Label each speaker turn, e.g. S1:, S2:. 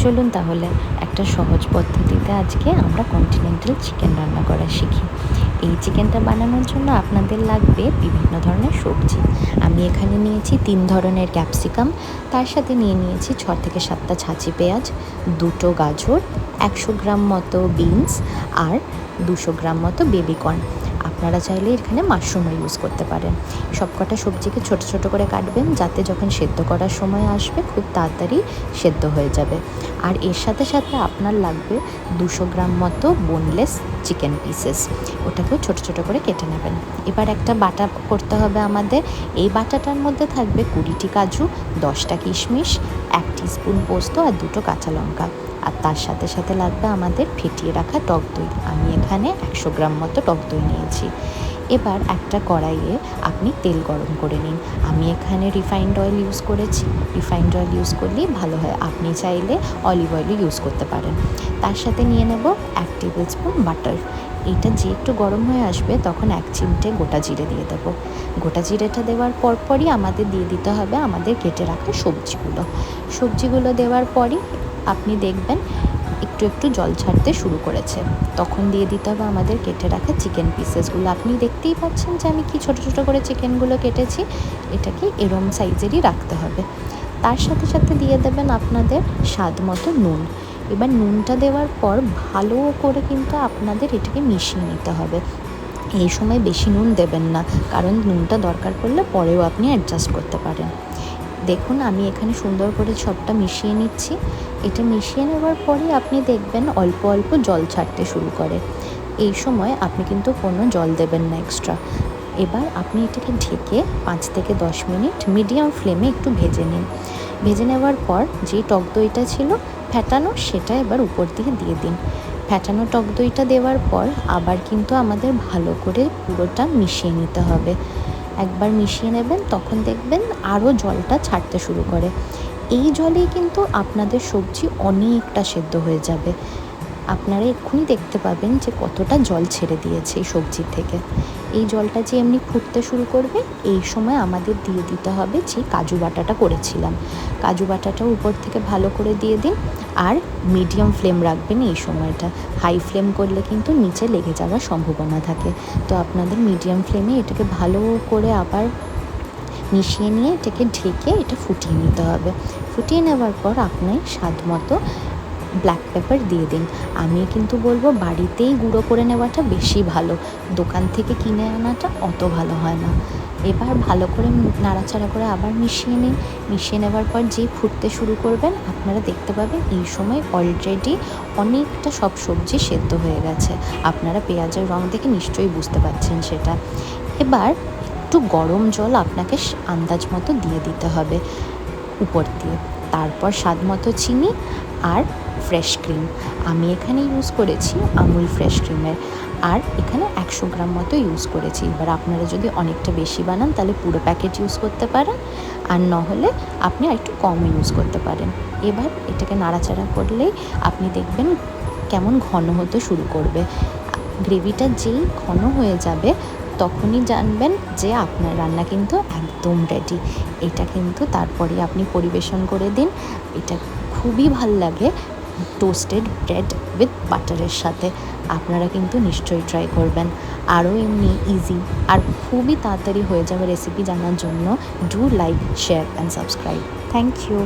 S1: চলুন তাহলে একটা সহজ পদ্ধতিতে আজকে আমরা কন্টিনেন্টাল চিকেন রান্না করা শিখি। এই চিকেনটা বানানোর জন্য আপনাদের লাগবে বিভিন্ন ধরনের সবজি। আমি এখানে নিয়েছি 3 ধরনের ক্যাপসিকাম, তার সাথে নিয়েছি 6 থেকে 7টা ছাঁচি পেঁয়াজ, 2টো গাজর, 100 গ্রাম মতো বিনস আর 200 গ্রাম মতো বেবিকর্ন। আপনারা চাইলে এখানে মাশরুমও ইউজ করতে পারেন। সবকটা সবজিকে ছোট ছোট করে কাটবেন, যাতে যখন সেদ্ধ করার সময় আসবে খুব তাড়াতাড়ি সেদ্ধ হয়ে যাবে। আর এর সাথে সাথে আপনার লাগবে 200 গ্রাম মতো বোনলেস চিকেন পিসেস, ওটাকেও ছোট ছোট করে কেটে নেবেন। এবার একটা বাটা করতে হবে আমাদের। এই বাটাটার মধ্যে থাকবে 20টি কাজু, 10টা কিশমিশ, 1 টিস্পুন পোস্ত আর 2টো কাঁচা লঙ্কা। আর তার সাথে সাথে লাগবে আমাদের ফেটিয়ে রাখা টক দই। আমি এখানে 100 গ্রাম মতো টক দই নিয়েছি। এবার একটা কড়াইয়ে আপনি তেল গরম করে নিন। আমি এখানে রিফাইন্ড অয়েল ইউজ করেছি। রিফাইন্ড অয়েল ইউজ করলেই ভালো হয়, আপনি চাইলে অলিভ অয়েলও ইউজ করতে পারেন। তার সাথে নিয়ে নেব 1 টেবিল স্পুন বাটার। এটা যে একটু গরম হয়ে আসবে তখন 1 চিমটে গোটা জিরে দিয়ে দেবো। গোটা জিরেটা দেওয়ার পরই আমাদের দিয়ে দিতে হবে আমাদের কেটে রাখা সবজিগুলো দেওয়ার পরই আপনি দেখবেন একটু একটু জল ছাড়তে শুরু করেছে, তখন দিয়ে দিতে হবে আমাদের কেটে রাখা চিকেন পিসেসগুলো। আপনি দেখতেই পাচ্ছেন যে আমি কি ছোট ছোট করে চিকেনগুলো কেটেছি, এটাকে এরম সাইজেরই রাখতে হবে। তার সাথে সাথে দিয়ে দেবেন আপনাদের স্বাদ মতো নুন। এবার নুনটা দেওয়ার পর ভালো করে কিন্তু আপনাদের এটাকে মিশিয়ে নিতে হবে। এই সময় বেশি নুন দেবেন না, কারণ নুনটা দরকার পড়লে পরেও আপনি অ্যাডজাস্ট করতে পারেন। দেখুন আমি এখানে সুন্দর করে সবটা মিশিয়ে নিচ্ছি। এটা মিশিয়ে নেওয়ার পরে আপনি দেখবেন অল্প অল্প জল ছাড়তে শুরু করে। এই সময় আপনি কিন্তু কোনো জল দেবেন না এক্সট্রা। এবার আপনি এটাকে ঢেকে 5 থেকে 10 মিনিট মিডিয়াম ফ্লেমে একটু ভেজে নিন। ভেজে নেওয়ার পর যে টক দইটা ছিল ফ্যাটানো, সেটা এবার উপর দিয়ে দিয়ে দিন। ফ্যাটানো টক দইটা দেওয়ার পর আবার কিন্তু আমাদের ভালো করে পুরোটা মিশিয়ে নিতে হবে। একবার মিশিয়ে নেবেন, তখন দেখবেন আরও জলটা ছাড়তে শুরু করে। এই জলেই কিন্তু আপনাদের সবজি অনেকটা সেদ্ধ হয়ে যাবে। আপনারা এক্ষুনি দেখতে পাবেন যে কতটা জল ছেড়ে দিয়েছে এই সবজির থেকে। এই জলটা যে এমনি ফুটতে শুরু করবে, এই সময় আমাদের দিয়ে দিতে হবে যে কাজু বাটাটা করেছিলাম। কাজু বাটাটাও উপর থেকে ভালো করে দিয়ে দিন। আর মিডিয়াম ফ্লেম রাখবেন এই সময়টা। হাই ফ্লেম করলে কিন্তু নিচে লেগে যাওয়ার সম্ভাবনা থাকে। তো আপনাদের মিডিয়াম ফ্লেমে এটাকে ভালো করে আবার মিশিয়ে নিয়ে এটাকে ঢেকে এটা ফুটিয়ে নিতে হবে। ফুটিয়ে নেওয়ার পর আপনি স্বাদ মতো ব্ল্যাক পেপার দিয়ে দিন। আমি কিন্তু বলবো বাড়িতেই গুঁড়ো করে নেওয়াটা বেশি ভালো, দোকান থেকে কিনে আনাটা অত ভালো হয় না। এবার ভালো করে নাড়াচাড়া করে আবার মিশিয়ে নিন। মিশিয়ে নেওয়ার পর যেই ফুটতে শুরু করবেন, আপনারা দেখতে পাবেন এই সময় অলরেডি অনেকটা সব সবজি সেদ্ধ হয়ে গেছে। আপনারা পেঁয়াজের রং দেখে নিশ্চয়ই বুঝতে পারছেন সেটা। এবার একটু গরম জল আপনাকে আন্দাজ মতো দিয়ে দিতে হবে উপর দিয়ে। তারপর স্বাদ মতো চিনি আর ফ্রেশ ক্রিম। আমি এখানে ইউজ করেছি আমুল ফ্রেশ ক্রিমের, আর এখানে 100 গ্রাম মতো ইউজ করেছি। এবার আপনারা যদি অনেকটা বেশি বানান তাহলে পুরো প্যাকেট ইউজ করতে পারেন, আর নহলে আপনি একটু কম ইউজ করতে পারেন। এবার এটাকে নাড়াচাড়া করলেই আপনি দেখবেন কেমন ঘন হতে শুরু করবে। গ্রেভিটা যেই ঘন হয়ে যাবে তখনই জানবেন যে আপনার রান্না কিন্তু একদম রেডি। এটা কিন্তু তারপরে আপনি পরিবেশন করে দিন। এটা খুবই ভাল লাগে টোস্টেড ব্রেড উইথ বাটারের সাথে। আপনারা কিন্তু নিশ্চয়ই ট্রাই করবেন। আরও এমনি ইজি আর খুবই তাড়াতাড়ি হয়ে যাবে রেসিপি জানার জন্য do like, share and subscribe. Thank you.